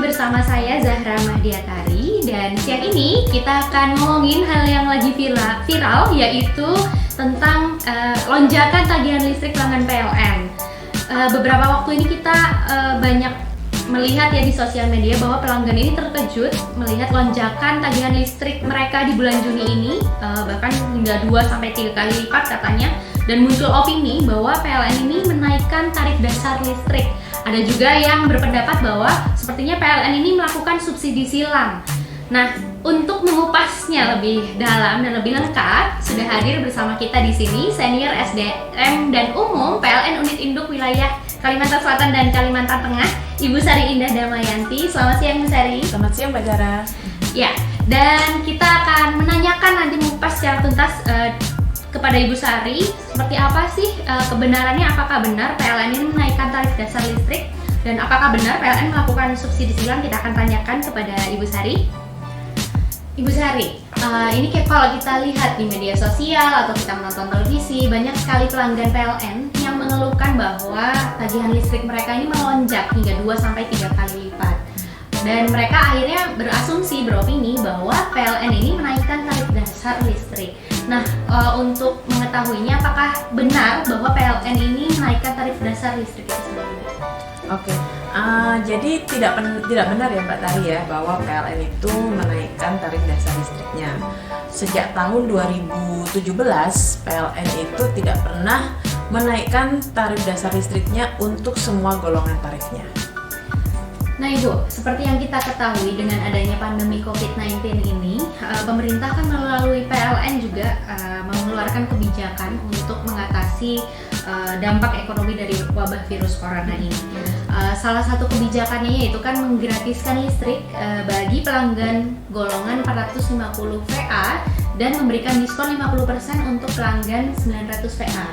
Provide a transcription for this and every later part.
bersama saya Zahra Mahdiatari, dan siang ini kita akan ngomongin hal yang lagi viral yaitu tentang lonjakan tagihan listrik pelanggan PLN. Beberapa waktu ini kita banyak melihat ya di sosial media bahwa pelanggan ini terkejut melihat lonjakan tagihan listrik mereka di bulan Juni ini, bahkan hingga 2-3 kali lipat katanya, dan muncul opini bahwa PLN ini menaikkan tarif dasar listrik. Ada juga yang berpendapat bahwa sepertinya PLN ini melakukan subsidi silang. Nah, untuk mengupasnya lebih dalam dan lebih lengkap, sudah hadir bersama kita di sini Senior SDM dan Umum PLN Unit Induk Wilayah Kalimantan Selatan dan Kalimantan Tengah, Ibu Sari Indah Damayanti. Selamat siang, Bu Sari. Selamat siang, Mbak Zahra. Ya, dan kita akan menanyakan nanti mengupas secara tuntas kepada Ibu Sari, seperti apa sih kebenarannya, apakah benar PLN ini menaikkan tarif dasar listrik, dan apakah benar PLN melakukan subsidi silang? Kita akan tanyakan kepada Ibu Sari. Ibu Sari, ini kayak kalau kita lihat di media sosial atau kita menonton televisi, banyak sekali pelanggan PLN yang mengeluhkan bahwa tagihan listrik mereka ini melonjak hingga 2-3 kali lipat. Dan mereka akhirnya beropini bahwa PLN ini menaikkan tarif dasar listrik. Nah, untuk mengetahuinya, apakah benar bahwa PLN ini menaikkan tarif dasar listrik itu sendiri? Oke, jadi tidak benar ya Mbak Tari ya bahwa PLN itu menaikkan tarif dasar listriknya. Sejak tahun 2017, PLN itu tidak pernah menaikkan tarif dasar listriknya untuk semua golongan tarifnya. Nah Ibu, seperti yang kita ketahui dengan adanya pandemi COVID-19 ini, pemerintah kan melalui PLN juga mengeluarkan kebijakan untuk mengatasi dampak ekonomi dari wabah virus corona ini. Salah satu kebijakannya yaitu kan menggratiskan listrik bagi pelanggan golongan 450 VA dan memberikan diskon 50% untuk pelanggan 900 VA.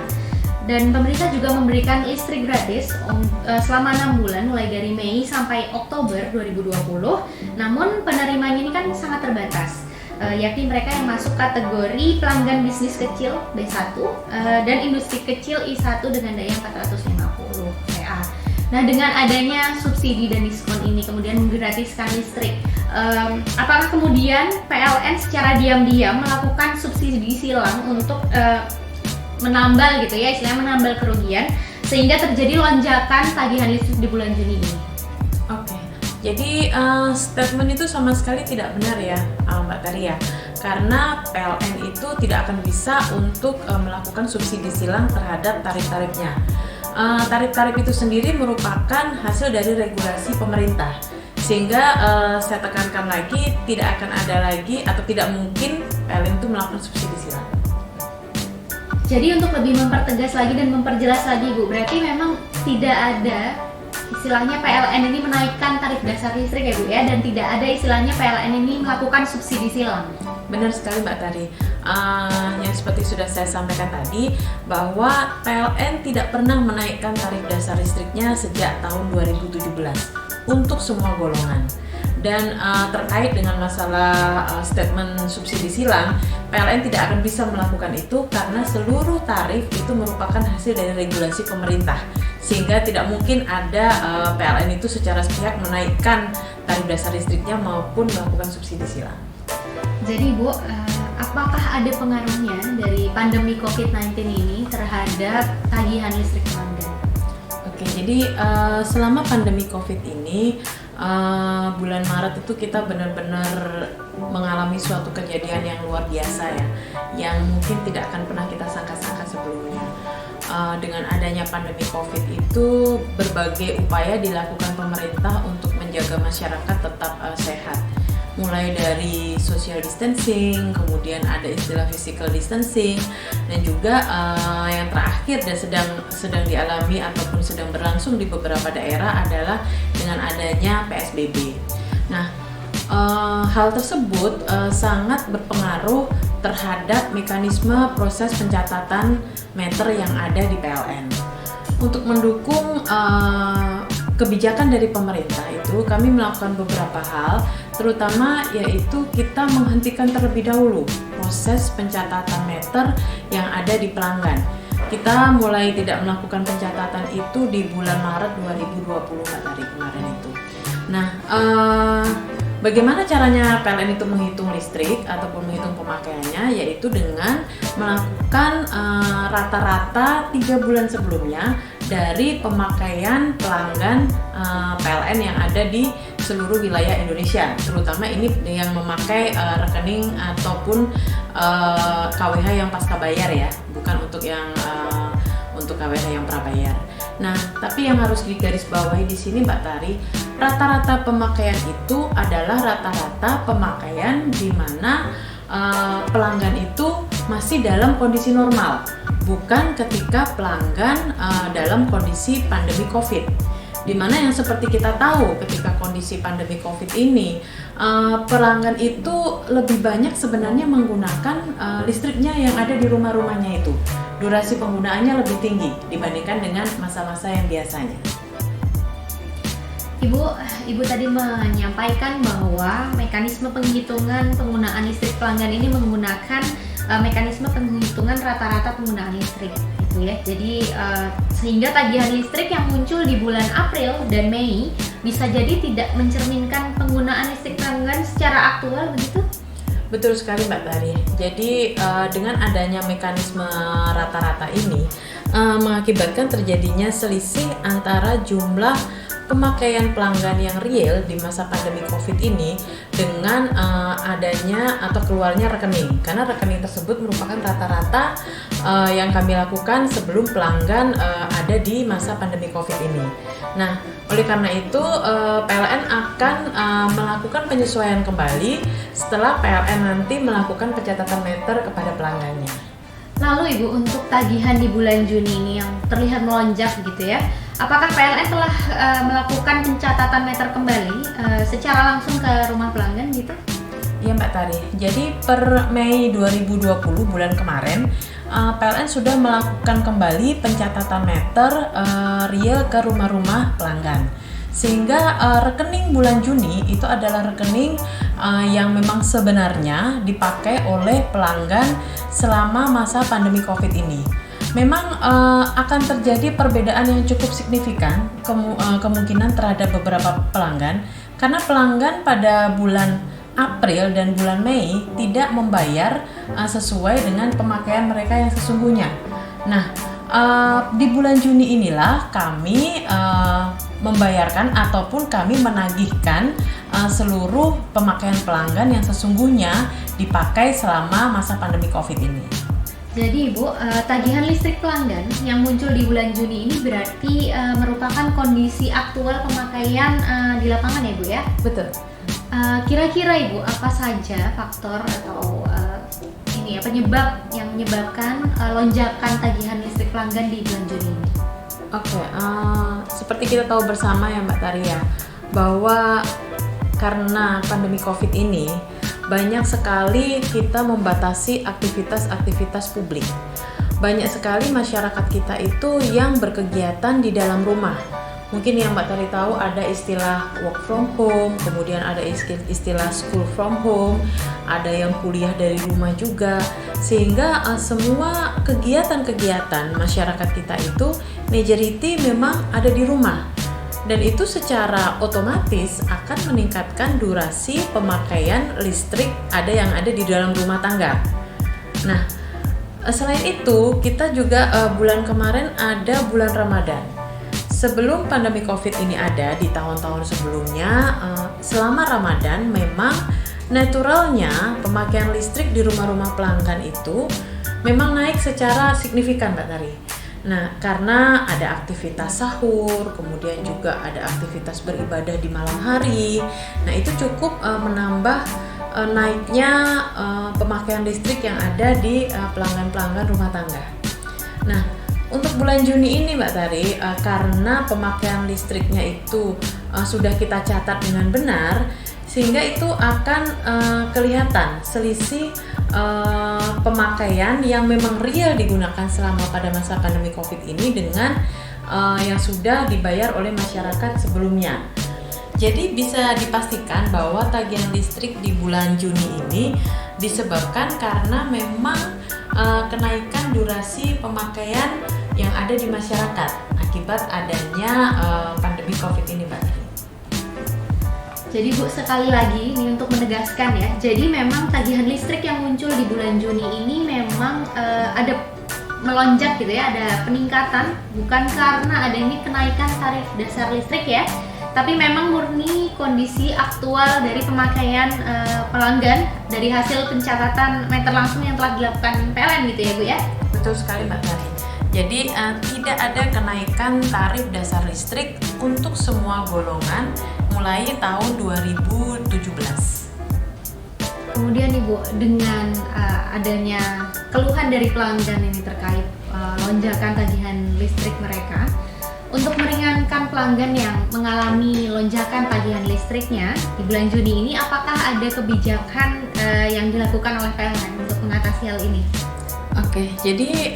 Dan pemerintah juga memberikan listrik gratis selama 6 bulan mulai dari Mei sampai Oktober 2020. Namun penerimanya ini kan sangat terbatas, yakni mereka yang masuk kategori pelanggan bisnis kecil B1 dan industri kecil I1 dengan daya 450 VA. Nah, dengan adanya subsidi dan diskon ini kemudian menggratiskan listrik, apakah kemudian PLN secara diam-diam melakukan subsidi silang untuk menambal gitu ya, istilahnya menambal kerugian sehingga terjadi lonjakan tagihan listrik di bulan Juni ini? Oke, jadi statement itu sama sekali tidak benar ya Mbak Tari ya, karena PLN itu tidak akan bisa untuk melakukan subsidi silang terhadap tarif-tarifnya. Tarif-tarif itu sendiri merupakan hasil dari regulasi pemerintah, sehingga saya tekankan lagi, tidak akan ada lagi atau tidak mungkin PLN itu melakukan subsidi silang. Jadi untuk lebih mempertegas lagi dan memperjelas lagi Bu, berarti memang tidak ada istilahnya PLN ini menaikkan tarif dasar listrik ya Bu ya, dan tidak ada istilahnya PLN ini melakukan subsidi silang. Benar sekali Mbak Tari, yang seperti sudah saya sampaikan tadi bahwa PLN tidak pernah menaikkan tarif dasar listriknya sejak tahun 2017 untuk semua golongan. Dan terkait dengan masalah statement subsidi silang, PLN tidak akan bisa melakukan itu karena seluruh tarif itu merupakan hasil dari regulasi pemerintah, sehingga tidak mungkin ada PLN itu secara sepihak menaikkan tarif dasar listriknya maupun melakukan subsidi silang. Jadi Bu, apakah ada pengaruhnya dari pandemi COVID-19 ini terhadap tagihan listrik pelanggan? Oke, jadi selama pandemi COVID ini, bulan Maret itu kita benar-benar mengalami suatu kejadian yang luar biasa ya, yang mungkin tidak akan pernah kita sangka-sangka sebelumnya. Dengan adanya pandemi COVID itu, berbagai upaya dilakukan pemerintah untuk menjaga masyarakat tetap sehat. Mulai dari social distancing, kemudian ada istilah physical distancing, dan juga yang terakhir dan sedang dialami ataupun sedang berlangsung di beberapa daerah adalah dengan adanya PSBB. Nah, hal tersebut sangat berpengaruh terhadap mekanisme proses pencatatan meter yang ada di PLN. Untuk mendukung kebijakan dari pemerintah itu, kami melakukan beberapa hal, terutama yaitu kita menghentikan terlebih dahulu proses pencatatan meter yang ada di pelanggan. Kita mulai tidak melakukan pencatatan itu di bulan Maret 2020 hari kemarin itu. Nah, bagaimana caranya PLN itu menghitung listrik ataupun menghitung pemakaiannya, yaitu dengan melakukan rata-rata 3 bulan sebelumnya dari pemakaian pelanggan PLN yang ada di seluruh wilayah Indonesia, terutama ini yang memakai rekening ataupun KWH yang pasca bayar ya, bukan untuk yang untuk KWH yang prabayar. Nah, tapi yang harus digarisbawahi di sini Mbak Tari, rata-rata pemakaian itu adalah rata-rata pemakaian di mana pelanggan itu masih dalam kondisi normal, bukan ketika pelanggan dalam kondisi pandemi COVID. Dimana yang seperti kita tahu ketika kondisi pandemi COVID ini, pelanggan itu lebih banyak sebenarnya menggunakan listriknya yang ada di rumah-rumahnya itu. Durasi penggunaannya lebih tinggi dibandingkan dengan masa-masa yang biasanya. Ibu tadi menyampaikan bahwa mekanisme penghitungan penggunaan listrik pelanggan ini menggunakan mekanisme penghitungan rata-rata penggunaan listrik, gitu ya. Jadi sehingga tagihan listrik yang muncul di bulan April dan Mei bisa jadi tidak mencerminkan penggunaan listrik pelanggan secara aktual, begitu? Betul sekali Mbak Tari. Jadi dengan adanya mekanisme rata-rata ini mengakibatkan terjadinya selisih antara jumlah pemakaian pelanggan yang real di masa pandemi COVID ini dengan adanya atau keluarnya rekening, karena rekening tersebut merupakan rata-rata yang kami lakukan sebelum pelanggan ada di masa pandemi COVID ini. Nah, oleh karena itu PLN akan melakukan penyesuaian kembali setelah PLN nanti melakukan pencatatan meter kepada pelanggannya. Lalu Ibu, untuk tagihan di bulan Juni ini yang terlihat melonjak gitu ya, apakah PLN telah melakukan pencatatan meter kembali secara langsung ke rumah pelanggan gitu? Iya Mbak Tari, jadi per Mei 2020 bulan kemarin PLN sudah melakukan kembali pencatatan meter real ke rumah-rumah pelanggan. Sehingga rekening bulan Juni itu adalah rekening yang memang sebenarnya dipakai oleh pelanggan selama masa pandemi COVID ini. Memang akan terjadi perbedaan yang cukup signifikan kemungkinan terhadap beberapa pelanggan, karena pelanggan pada bulan April dan bulan Mei tidak membayar sesuai dengan pemakaian mereka yang sesungguhnya. Nah, di bulan Juni inilah kami membayarkan ataupun kami menagihkan seluruh pemakaian pelanggan yang sesungguhnya dipakai selama masa pandemi COVID ini. Jadi Ibu, tagihan listrik pelanggan yang muncul di bulan Juni ini berarti merupakan kondisi aktual pemakaian di lapangan ya Bu ya? Betul. Kira-kira Ibu, apa saja faktor atau penyebab yang menyebabkan lonjakan tagihan listrik pelanggan di bulan Juni ini? Oke, seperti kita tahu bersama ya Mbak Tari ya, bahwa karena pandemi COVID ini banyak sekali kita membatasi aktivitas-aktivitas publik. Banyak sekali masyarakat kita itu yang berkegiatan di dalam rumah. Mungkin yang Mbak Tari tahu ada istilah work from home, kemudian ada istilah school from home, ada yang kuliah dari rumah juga. Sehingga semua kegiatan-kegiatan masyarakat kita itu majority memang ada di rumah. Dan itu secara otomatis akan meningkatkan durasi pemakaian listrik ada di dalam rumah tangga. Nah, selain itu kita juga bulan kemarin ada bulan Ramadan. Sebelum pandemi COVID ini ada di tahun-tahun sebelumnya, selama Ramadan memang naturalnya pemakaian listrik di rumah-rumah pelanggan itu memang naik secara signifikan Mbak Tari. Nah, karena ada aktivitas sahur, kemudian juga ada aktivitas beribadah di malam hari. Nah, itu cukup menambah naiknya pemakaian listrik yang ada di pelanggan-pelanggan rumah tangga. Nah, untuk bulan Juni ini Mbak Tari, karena pemakaian listriknya itu sudah kita catat dengan benar, sehingga itu akan kelihatan selisih pemakaian yang memang real digunakan selama pada masa pandemi COVID ini dengan yang sudah dibayar oleh masyarakat sebelumnya. Jadi bisa dipastikan bahwa tagihan listrik di bulan Juni ini disebabkan karena memang kenaikan durasi pemakaian yang ada di masyarakat akibat adanya pandemi COVID ini, Mbak. Jadi Bu, sekali lagi ini untuk menegaskan ya, jadi memang tagihan listrik yang muncul di bulan Juni ini memang ada melonjak gitu ya, ada peningkatan bukan karena adanya kenaikan tarif dasar listrik ya, tapi memang murni kondisi aktual dari pemakaian pelanggan dari hasil pencatatan meter langsung yang telah dilakukan PLN gitu ya Bu ya. Betul sekali Mbak Tari. Jadi tidak ada kenaikan tarif dasar listrik untuk semua golongan mulai tahun 2017. Kemudian nih Bu, dengan adanya keluhan dari pelanggan ini terkait lonjakan tagihan listrik mereka, untuk meringankan pelanggan yang mengalami lonjakan tagihan listriknya di bulan Juni ini, apakah ada kebijakan yang dilakukan oleh PLN untuk mengatasi hal ini? Oke, jadi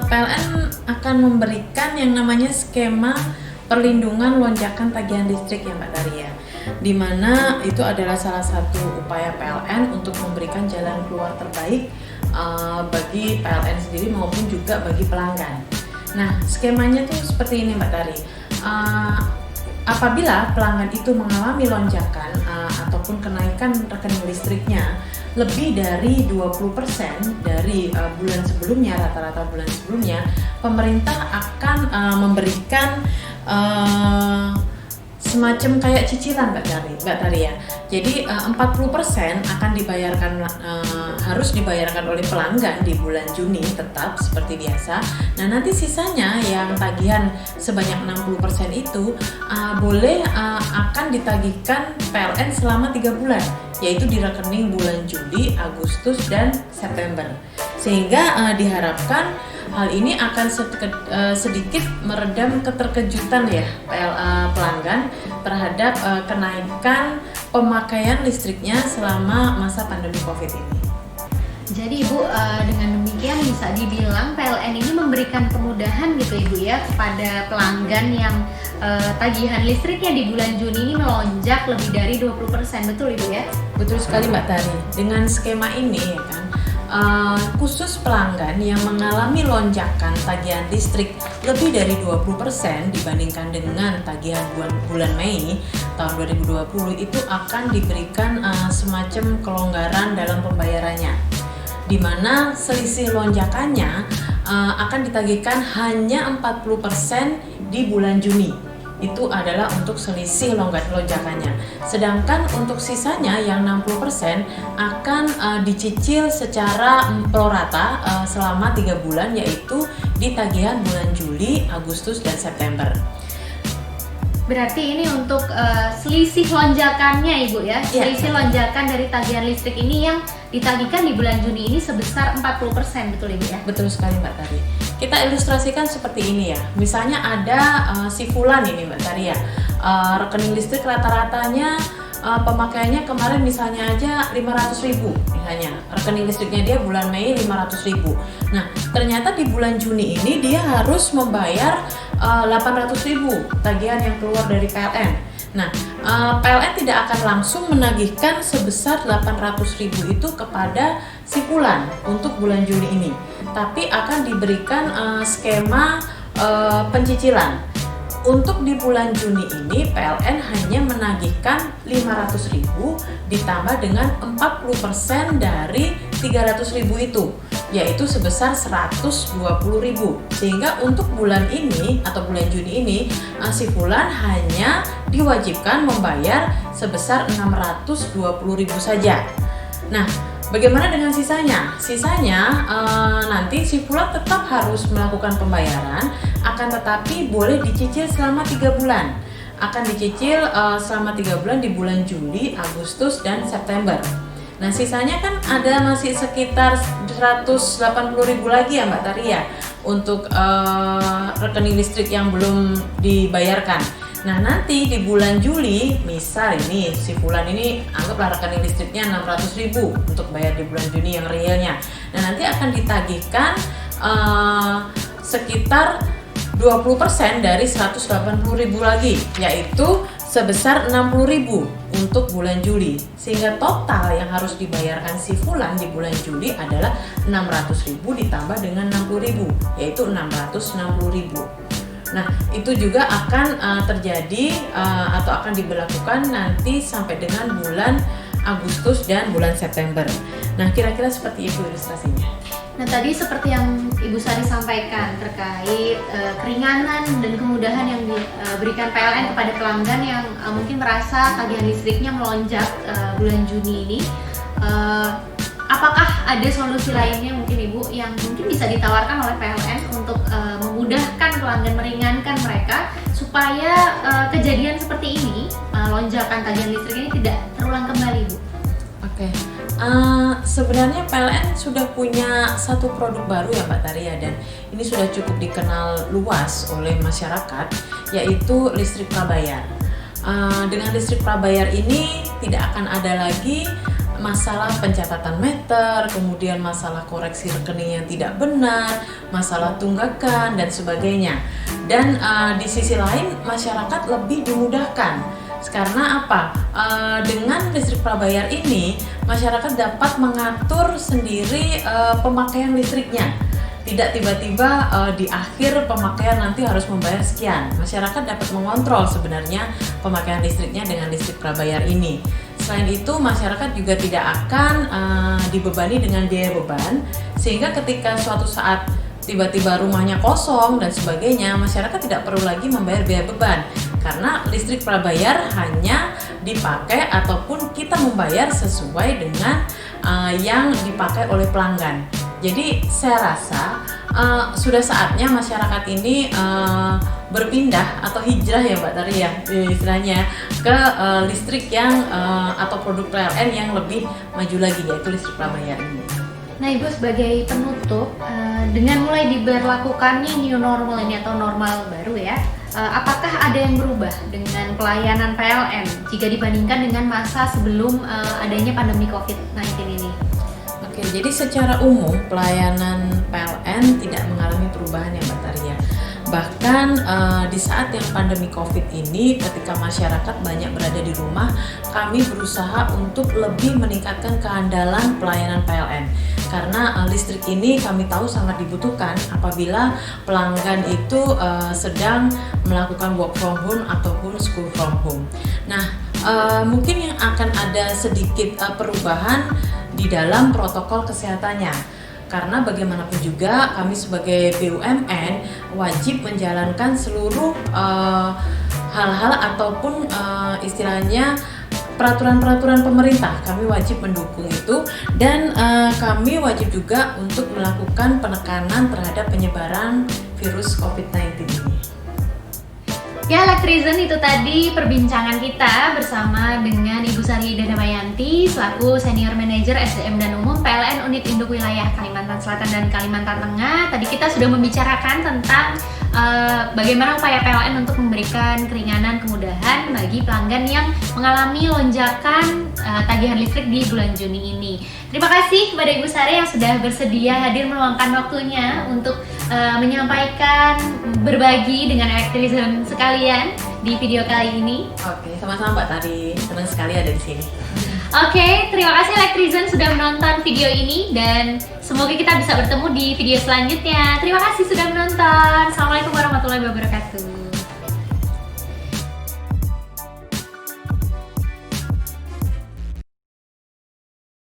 PLN akan memberikan yang namanya skema perlindungan lonjakan tagihan listrik ya Mbak Daria, di mana itu adalah salah satu upaya PLN untuk memberikan jalan keluar terbaik bagi PLN sendiri maupun juga bagi pelanggan. Nah, skemanya tuh seperti ini Mbak Tari. Apabila pelanggan itu mengalami lonjakan ataupun kenaikan rekening listriknya lebih dari 20% dari bulan sebelumnya, rata-rata bulan sebelumnya, pemerintah akan memberikan semacam kayak cicilan Mbak Tari ya. Jadi 40% akan dibayarkan, harus dibayarkan oleh pelanggan di bulan Juni tetap seperti biasa. Nah, nanti sisanya yang tagihan sebanyak 60% itu boleh akan ditagihkan PLN selama 3 bulan, yaitu di rekening bulan Juli, Agustus, dan September. Sehingga diharapkan hal ini akan sedikit meredam keterkejutan ya pelanggan terhadap kenaikan pemakaian listriknya selama masa pandemi COVID ini. Jadi Ibu, dengan demikian bisa dibilang PLN ini memberikan kemudahan gitu Ibu ya kepada pelanggan yang tagihan listriknya di bulan Juni ini melonjak lebih dari 20%, betul Ibu ya? Betul sekali Mbak Tari. Dengan skema ini ya kan, khusus pelanggan yang mengalami lonjakan tagihan listrik lebih dari 20% dibandingkan dengan tagihan bulan Mei tahun 2020 itu akan diberikan semacam kelonggaran dalam pembayarannya, di mana selisih lonjakannya akan ditagihkan hanya 40% di bulan Juni. Itu adalah untuk selisih lonjakannya. Sedangkan untuk sisanya yang 60% akan dicicil secara pro rata selama 3 bulan, yaitu di tagihan bulan Juli, Agustus, dan September. Berarti ini untuk selisih lonjakannya Ibu ya, selisih lonjakan dari tagihan listrik ini yang ditagihkan di bulan Juni ini sebesar 40%, betul Ibu ya? Betul sekali Mbak Tari. Kita ilustrasikan seperti ini ya. Misalnya ada si Fulan ini Mbak Tari ya, rekening listrik rata-ratanya pemakaiannya kemarin misalnya aja 500.000 misalnya, rekening listriknya dia bulan Mei 500.000. Nah, ternyata di bulan Juni ini dia harus membayar 800.000 tagihan yang keluar dari PLN. Nah, PLN tidak akan langsung menagihkan sebesar 800.000 itu kepada si Fulan untuk bulan Juni ini, tapi akan diberikan skema pencicilan. Untuk di bulan Juni ini PLN hanya menagihkan 500.000 ditambah dengan 40% dari 300.000 itu, yaitu sebesar 120.000. Sehingga untuk bulan ini atau bulan Juni ini si Fulan hanya diwajibkan membayar sebesar 620.000 saja. Nah, bagaimana dengan sisanya? Sisanya nanti si Fulan tetap harus melakukan pembayaran, akan tetapi boleh dicicil selama 3 bulan. Akan dicicil selama 3 bulan di bulan Juli, Agustus, dan September. Nah, sisanya kan ada masih sekitar 180.000 lagi ya Mbak Tari ya, untuk rekening listrik yang belum dibayarkan. Nah, nanti di bulan Juli, misal ini si Fulan ini anggaplah rekening listriknya 600.000 untuk bayar di bulan Juni yang realnya. Nah, nanti akan ditagihkan sekitar 20% dari 180.000 lagi, yaitu sebesar 60.000 untuk bulan Juli. Sehingga total yang harus dibayarkan si Fulan di bulan Juli adalah 600.000 ditambah dengan 60.000, yaitu 660.000. Nah, itu juga akan terjadi atau akan diberlakukan nanti sampai dengan bulan Agustus dan bulan September. Nah, kira-kira seperti itu ilustrasinya. Nah, tadi seperti yang Ibu Sari sampaikan terkait keringanan dan kemudahan yang diberikan PLN kepada pelanggan yang mungkin merasa tagihan listriknya melonjak bulan Juni ini. Apakah ada solusi lainnya mungkin Ibu yang mungkin bisa ditawarkan oleh PLN untuk memudahkan pelanggan, meringankan mereka supaya kejadian seperti ini, lonjakan tagihan listrik ini tidak terulang kembali, Bu? Oke. Sebenarnya PLN sudah punya satu produk baru ya Mbak Taria, dan ini sudah cukup dikenal luas oleh masyarakat, yaitu listrik prabayar. Dengan listrik prabayar ini tidak akan ada lagi masalah pencatatan meter, kemudian masalah koreksi rekening yang tidak benar, masalah tunggakan dan sebagainya. Dan di sisi lain masyarakat lebih dimudahkan. Karena apa? Dengan listrik prabayar ini masyarakat dapat mengatur sendiri pemakaian listriknya. Tidak tiba-tiba di akhir pemakaian nanti harus membayar sekian. Masyarakat dapat mengontrol sebenarnya pemakaian listriknya dengan listrik prabayar ini. Selain itu, masyarakat juga tidak akan dibebani dengan biaya beban, sehingga ketika suatu saat tiba-tiba rumahnya kosong dan sebagainya, masyarakat tidak perlu lagi membayar biaya beban, karena listrik prabayar hanya dipakai ataupun kita membayar sesuai dengan yang dipakai oleh pelanggan. Jadi saya rasa sudah saatnya masyarakat ini berpindah atau hijrah ya Mbak Tari ya istilahnya ke listrik yang atau produk PLN yang lebih maju lagi, yaitu listrik prabayar ini. Nah Ibu, sebagai penutup, dengan mulai diberlakukannya new normal ini atau normal baru ya, apakah ada yang berubah dengan pelayanan PLN jika dibandingkan dengan masa sebelum adanya pandemi COVID-19 ini? Oke, jadi secara umum pelayanan PLN tidak mengalami perubahan ya Mbak Taria. Bahkan di saat yang pandemi COVID ini, ketika masyarakat banyak berada di rumah, kami berusaha untuk lebih meningkatkan keandalan pelayanan PLN. Karena listrik ini kami tahu sangat dibutuhkan apabila pelanggan itu sedang melakukan work from home ataupun school from home. Nah, mungkin yang akan ada sedikit perubahan di dalam protokol kesehatannya. Karena bagaimanapun juga kami sebagai BUMN wajib menjalankan seluruh hal-hal ataupun istilahnya peraturan-peraturan pemerintah. Kami wajib mendukung itu, dan kami wajib juga untuk melakukan penekanan terhadap penyebaran virus COVID-19 ini. Ya, Elektrizen, itu tadi perbincangan kita bersama dengan Ibu Sari Damayanti selaku Senior Manager SDM dan Umum PLN Unit Induk Wilayah Kalimantan Selatan dan Kalimantan Tengah. Tadi kita sudah membicarakan tentang bagaimana upaya PLN untuk memberikan keringanan, kemudahan bagi pelanggan yang mengalami lonjakan tagihan listrik di bulan Juni ini. Terima kasih kepada Ibu Sari yang sudah bersedia hadir meluangkan waktunya untuk menyampaikan, berbagi dengan Elektrizen sekalian di video kali ini. Oke, sama-sama Mbak Tari, senang sekali ada di sini. Oke, terima kasih Elektrizen sudah menonton video ini, dan semoga kita bisa bertemu di video selanjutnya. Terima kasih sudah menonton. Assalamualaikum warahmatullahi wabarakatuh.